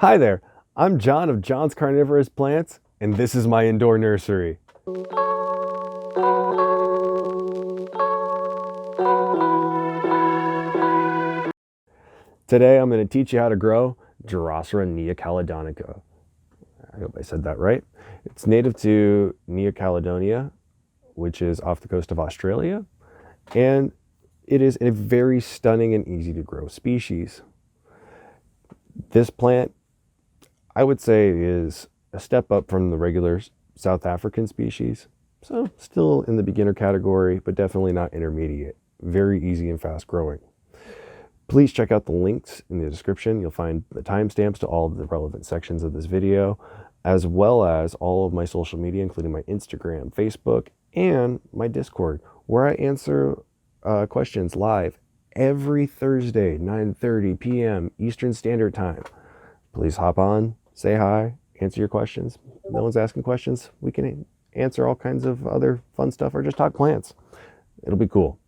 Hi there, I'm John of John's Carnivorous Plants, and this is my indoor nursery. Today I'm going to teach you how to grow Drosera Neocaledonica. I hope I said that right. It's native to New Caledonia, which is off the coast of Australia, and it is a very stunning and easy to grow species. This plant, I would say, is a step up from the regular South African species. So still in the beginner category, but definitely not intermediate. Very easy and fast growing. Please check out the links in the description. You'll find the timestamps to all of the relevant sections of this video, as well as all of my social media, including my Instagram, Facebook, and my Discord, where I answer questions live every Thursday, 9:30 p.m. Eastern Standard Time. Please hop on, say hi, answer your questions. No one's asking questions. We can answer all kinds of other fun stuff or just talk plants. It'll be cool.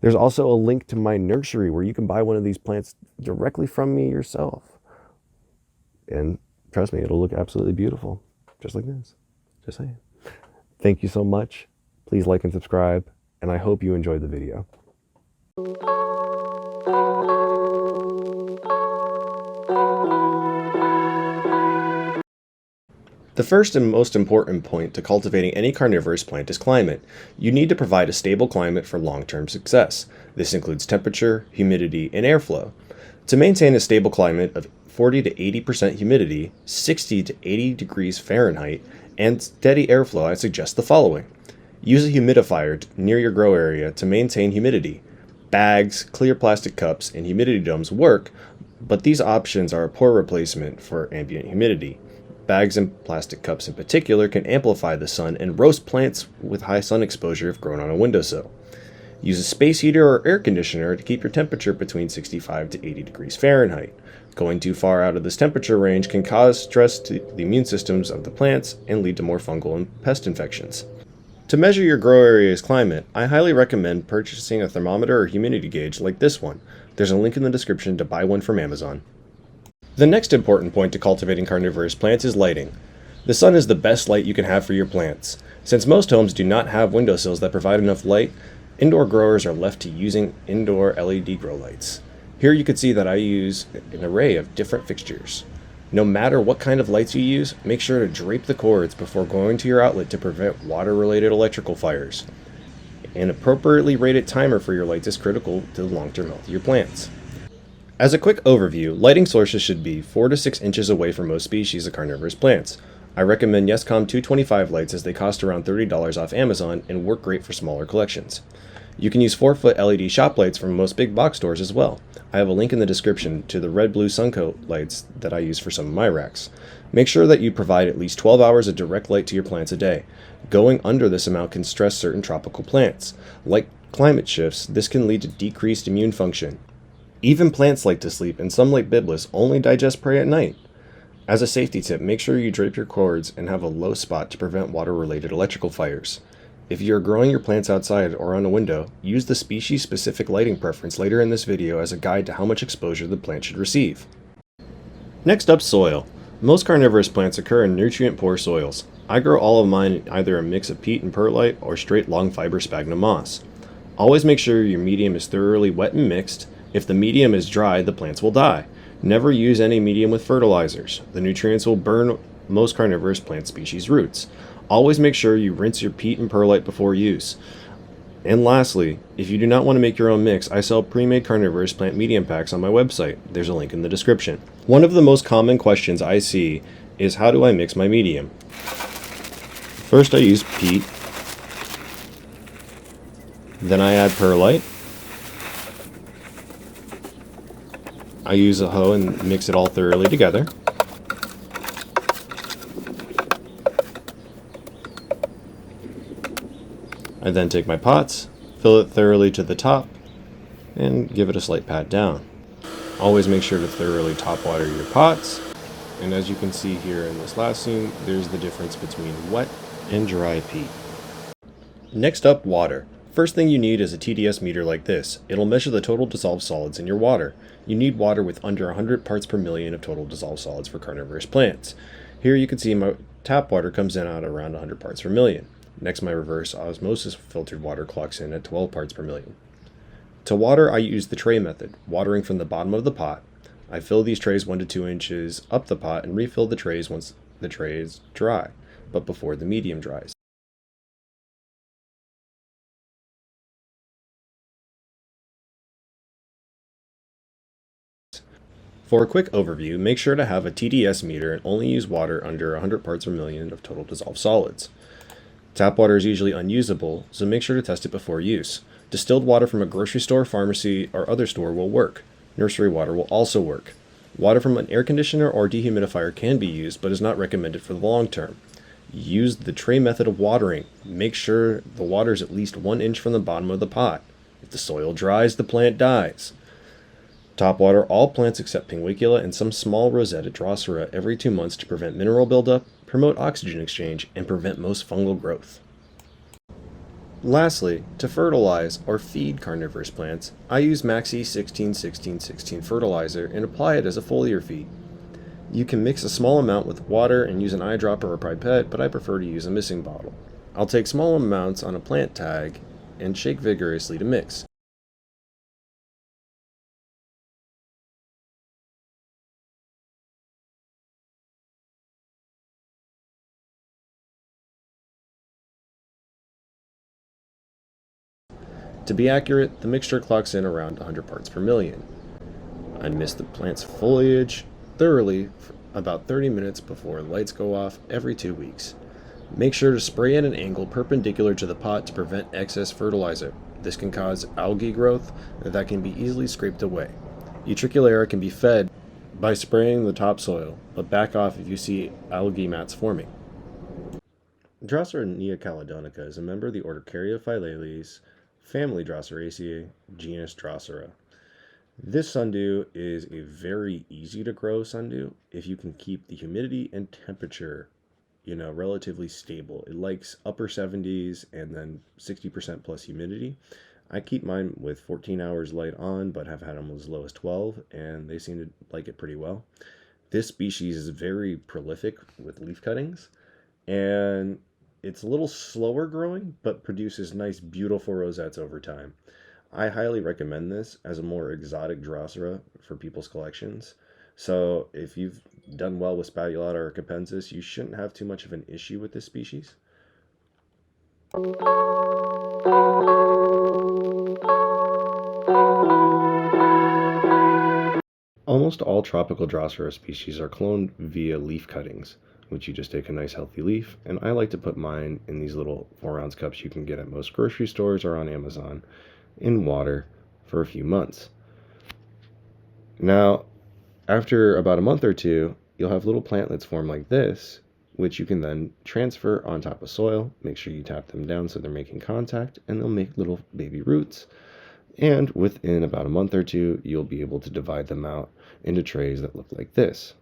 There's also a link to my nursery where you can buy one of these plants directly from me yourself. And trust me, it'll look absolutely beautiful, just like this. Just saying. Thank you so much. Please like and subscribe, and I hope you enjoyed the video. The first and most important point to cultivating any carnivorous plant is climate. You need to provide a stable climate for long-term success. This includes temperature, humidity, and airflow. To maintain a stable climate of 40 to 80% humidity, 60 to 80 degrees Fahrenheit, and steady airflow, I suggest the following. Use a humidifier near your grow area to maintain humidity. Bags, clear plastic cups, and humidity domes work, but these options are a poor replacement for ambient humidity. Bags and plastic cups in particular can amplify the sun and roast plants with high sun exposure if grown on a windowsill. Use a space heater or air conditioner to keep your temperature between 65 to 80 degrees Fahrenheit. Going too far out of this temperature range can cause stress to the immune systems of the plants and lead to more fungal and pest infections. To measure your grow area's climate, I highly recommend purchasing a thermometer or humidity gauge like this one. There's a link in the description to buy one from Amazon. The next important point to cultivating carnivorous plants is lighting. The sun is the best light you can have for your plants. Since most homes do not have windowsills that provide enough light, indoor growers are left to using indoor LED grow lights. Here you can see that I use an array of different fixtures. No matter what kind of lights you use, make sure to drape the cords before going to your outlet to prevent water-related electrical fires. An appropriately rated timer for your lights is critical to the long-term health of your plants. As a quick overview, lighting sources should be 4 to 6 inches away from most species of carnivorous plants. I recommend Yescom 225 lights as they cost around $30 off Amazon and work great for smaller collections. You can use 4-foot LED shop lights from most big box stores as well. I have a link in the description to the red-blue Suncoat lights that I use for some of my racks. Make sure that you provide at least 12 hours of direct light to your plants a day. Going under this amount can stress certain tropical plants. Like climate shifts, this can lead to decreased immune function. Even plants like to sleep, and some like Biblis only digest prey at night. As a safety tip, make sure you drape your cords and have a low spot to prevent water-related electrical fires. If you are growing your plants outside or on a window, use the species-specific lighting preference later in this video as a guide to how much exposure the plant should receive. Next up, soil. Most carnivorous plants occur in nutrient-poor soils. I grow all of mine in either a mix of peat and perlite or straight long fiber sphagnum moss. Always make sure your medium is thoroughly wet and mixed. If the medium is dry, the plants will die. Never use any medium with fertilizers. The nutrients will burn most carnivorous plant species' roots. Always make sure you rinse your peat and perlite before use. And lastly, if you do not want to make your own mix, I sell pre-made carnivorous plant medium packs on my website. There's a link in the description. One of the most common questions I see is, how do I mix my medium? First I use peat, then I add perlite. I use a hoe and mix it all thoroughly together. I then take my pots, fill it thoroughly to the top, and give it a slight pat down. Always make sure to thoroughly top water your pots. And as you can see here in this last scene, there's the difference between wet and dry peat. Next up, water. First thing you need is a TDS meter like this. It'll measure the total dissolved solids in your water. You need water with under 100 parts per million of total dissolved solids for carnivorous plants. Here you can see my tap water comes in at around 100 parts per million. Next, my reverse osmosis filtered water clocks in at 12 parts per million. To water, I use the tray method, watering from the bottom of the pot. I fill these trays 1 to 2 inches up the pot and refill the trays once the tray is dry, but before the medium dries. For a quick overview, make sure to have a TDS meter and only use water under 100 parts per million of total dissolved solids. Tap water is usually unusable, so make sure to test it before use. Distilled water from a grocery store, pharmacy, or other store will work. Nursery water will also work. Water from an air conditioner or dehumidifier can be used, but is not recommended for the long term. Use the tray method of watering. Make sure the water is at least 1 inch from the bottom of the pot. If the soil dries, the plant dies. Top water all plants except Pinguicula and some small rosette Drosera every 2 months to prevent mineral buildup, promote oxygen exchange, and prevent most fungal growth. Lastly, to fertilize or feed carnivorous plants, I use Maxi 16-16-16 fertilizer and apply it as a foliar feed. You can mix a small amount with water and use an eyedropper or pipette, but I prefer to use a mixing bottle. I'll take small amounts on a plant tag and shake vigorously to mix. To be accurate, the mixture clocks in around 100 parts per million. I mist the plant's foliage thoroughly for about 30 minutes before the lights go off every 2 weeks. Make sure to spray at an angle perpendicular to the pot to prevent excess fertilizer. This can cause algae growth that can be easily scraped away. Utriculata can be fed by spraying the topsoil, but back off if you see algae mats forming. Drosera Neocaledonica is a member of the order Caryophyllales, family Droseraceae, genus Drosera. This sundew is a very easy to grow sundew if you can keep the humidity and temperature, relatively stable. It likes upper 70s and then 60% plus humidity. I keep mine with 14 hours light on, but have had them as low as 12, and they seem to like it pretty well. This species is very prolific with leaf cuttings, and it's a little slower growing, but produces nice, beautiful rosettes over time. I highly recommend this as a more exotic Drosera for people's collections. So if you've done well with Spatulata or capensis, you shouldn't have too much of an issue with this species. Almost all tropical Drosera species are cloned via leaf cuttings, which you just take a nice healthy leaf, and I like to put mine in these little 4-ounce cups you can get at most grocery stores or on Amazon in water for a few months. Now, after about a month or two, you'll have little plantlets form like this, which you can then transfer on top of soil. Make sure you tap them down so they're making contact, and they'll make little baby roots. And within about a month or two, you'll be able to divide them out into trays that look like this.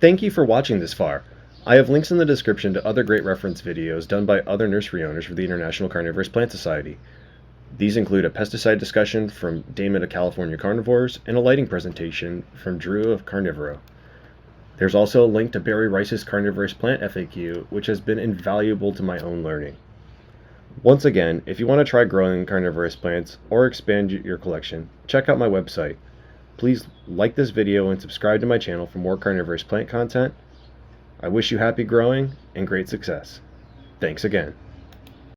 Thank you for watching this far. I have links in the description to other great reference videos done by other nursery owners for the International Carnivorous Plant Society. These include a pesticide discussion from Damon of California Carnivores and a lighting presentation from Drew of Carnivoro. There's also a link to Barry Rice's Carnivorous Plant FAQ, which has been invaluable to my own learning. Once again, if you want to try growing carnivorous plants or expand your collection, check out my website. Please like this video and subscribe to my channel for more carnivorous plant content. I wish you happy growing and great success. Thanks again.